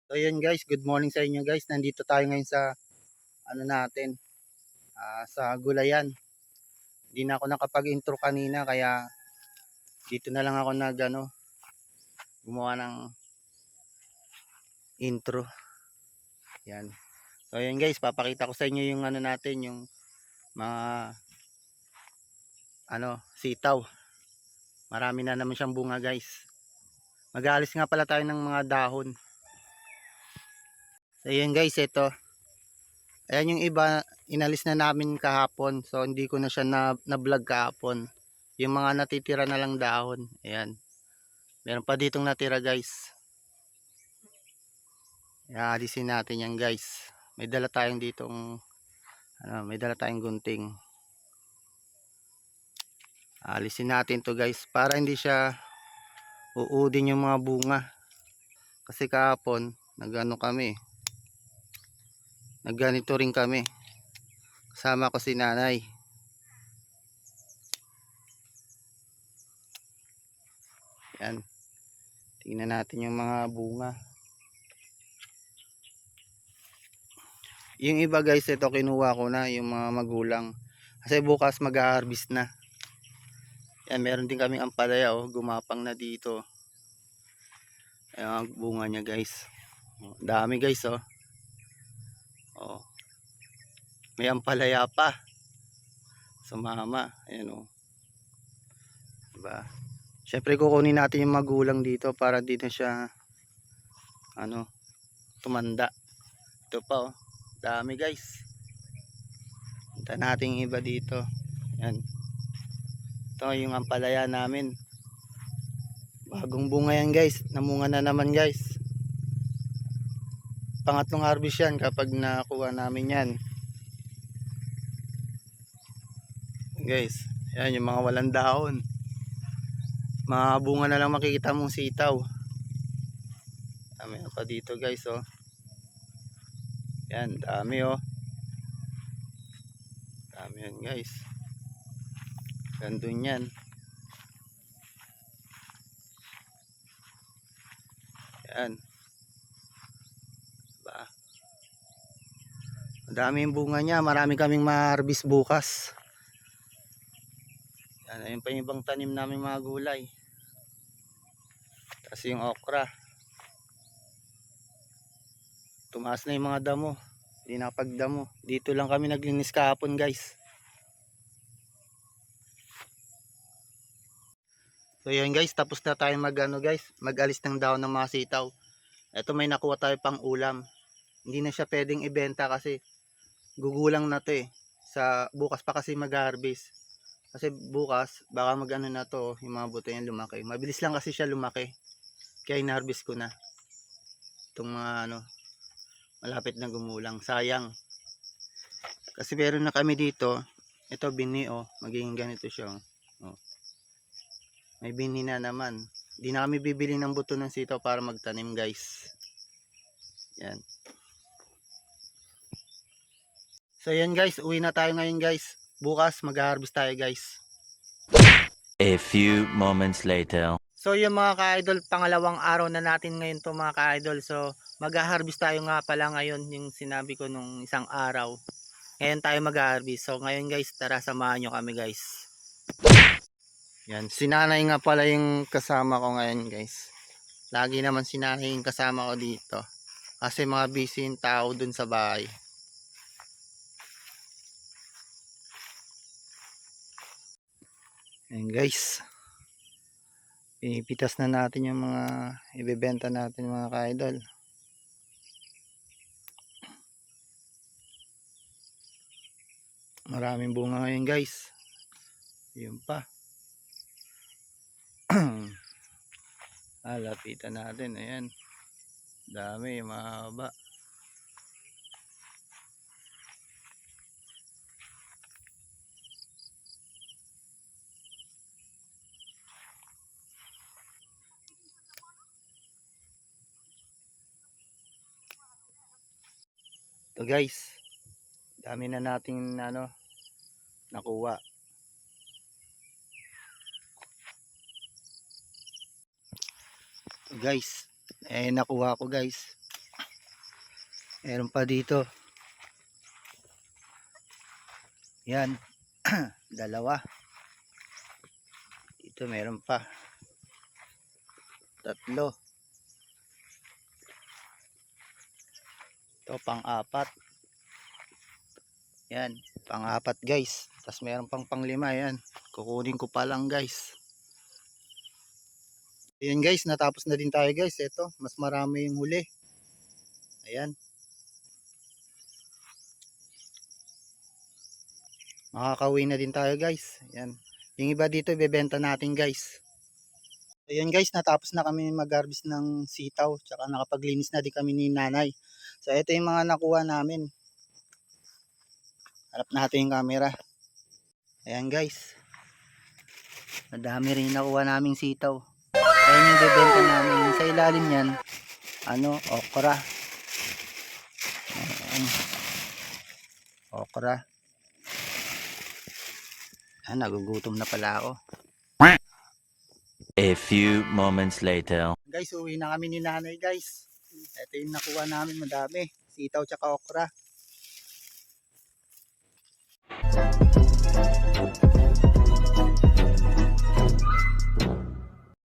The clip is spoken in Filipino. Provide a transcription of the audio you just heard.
So yun guys, good morning sa inyo guys. Nandito tayo ngayon sa ano natin, sa gulayan. Hindi na ako nakapag-intro kanina kaya dito na lang ako gumawa ng intro. Yan. So yun guys, papakita ko sa inyo yung ano natin, yung mga sitaw. Marami na naman siyang bunga guys. Mag-aalis nga pala tayo ng mga dahon. So yun guys, ito. Ayan yung iba, inalis na namin kahapon. So hindi ko na siya na-vlog kahapon. Yung mga natitira na lang dahon. Ayan. Meron pa ditong natira guys. Alisin natin yan guys. May dala tayong ditong may dala tayong gunting. Alisin natin to guys para hindi siya uudin yung mga bunga. Kasi kahapon nagganito rin kami. Kasama ko si nanay. Yan. Tingnan natin yung mga bunga. Yung iba guys, ito kinuha ko na yung mga magulang. Kasi bukas mag-harvest na. Yan, meron din kaming ampalaya gumapang na dito. Ayan ang bunga niya guys. Dami guys Oh. May ampalaya pa. Sumama. Ayan Diba? Syempre kukunin natin yung magulang dito para dito siya tumanda. Ito pa dami guys. Punta natin yung iba dito. Yan. Ito yung ampalaya namin. Bagong bunga yan guys. Namunga na naman guys. Pangatlong harvest yan kapag nakuha namin yan. Guys, yan yung mga walang dahon. Mga bunga na lang makikita mong sitaw. Dami pa dito guys Yan, dami Dami yan guys. Gandun yan. Yan. Diba? Madami yung bunga niya. Marami kaming ma-harvest bukas. Yan, ayun pa yung ibang tanim namin mga gulay. Tapos yung okra. Tumaas na yung mga damo. Hindi nakapagdamo. Dito lang kami naglinis kahapon guys. So yun guys, tapos na tayo mag-alis ng daon ng mga sitaw. Ito may nakuha tayo pang ulam. Hindi na siya pwedeng ibenta kasi gugulang na to Sa bukas pa kasi mag-harvest. Kasi bukas baka na to, yung mga buto yan lumaki. Mabilis lang kasi siya lumaki. Kaya in-harvest ko na. Itong mga malapit na gumulang. Sayang. Kasi meron na kami dito. Ito bini magiging ganito siya May bini na naman. Hindi na kami bibili ng buto ng sitaw para magtanim guys. Yan. So yan guys, uwi na tayo ngayon guys. Bukas mag-harvest tayo guys. A few moments later. So yung mga ka-idol, pangalawang araw na natin ngayon to mga ka-idol. So mag-harvest tayo nga pala ngayon, yung sinabi ko nung isang araw. Ngayon tayo mag-harvest. So ngayon guys, tara samahan nyo kami guys. Yan, sinanay nga pala yung kasama ko ngayon guys. Lagi naman sinanay yung kasama ko dito. Kasi mga busy yung tao dun sa bahay. Yan guys. Pinipitas na natin yung mga ibebenta natin mga ka-idol. Maraming bunga ngayon guys. Yun pa. Lapitan natin. Ayan. Dami, mahaba. Ito guys. Dami na nating nakuha. Guys, nakuha ko guys. Meron pa dito. Yan. Dalawa. Dito meron pa. Tatlo. Ito pang-apat. Yan, pang-apat guys. Tapos meron pang pang-lima yan. Kukunin ko pa lang guys. Ayan guys, natapos na din tayo guys. Ito, mas marami yung huli. Ayan. Makakauwi na din tayo guys. Ayan. Yung iba dito ibebenta natin guys. Ayan guys, natapos na kami mag-harvest ng sitaw. Tsaka nakapaglinis na din kami ni nanay. So ito yung mga nakuha namin. Harap natin yung camera. Ayan guys. Madami rin nakuha naming sitaw. Ayan yung bebenta namin. Yung sa ilalim yan, okra. Ayan. Okra. Nagugutom na pala ako. A few moments later. Guys, uwi na kami ni nanay guys. Ito yung nakuha namin, madami. Sitaw tsaka okra.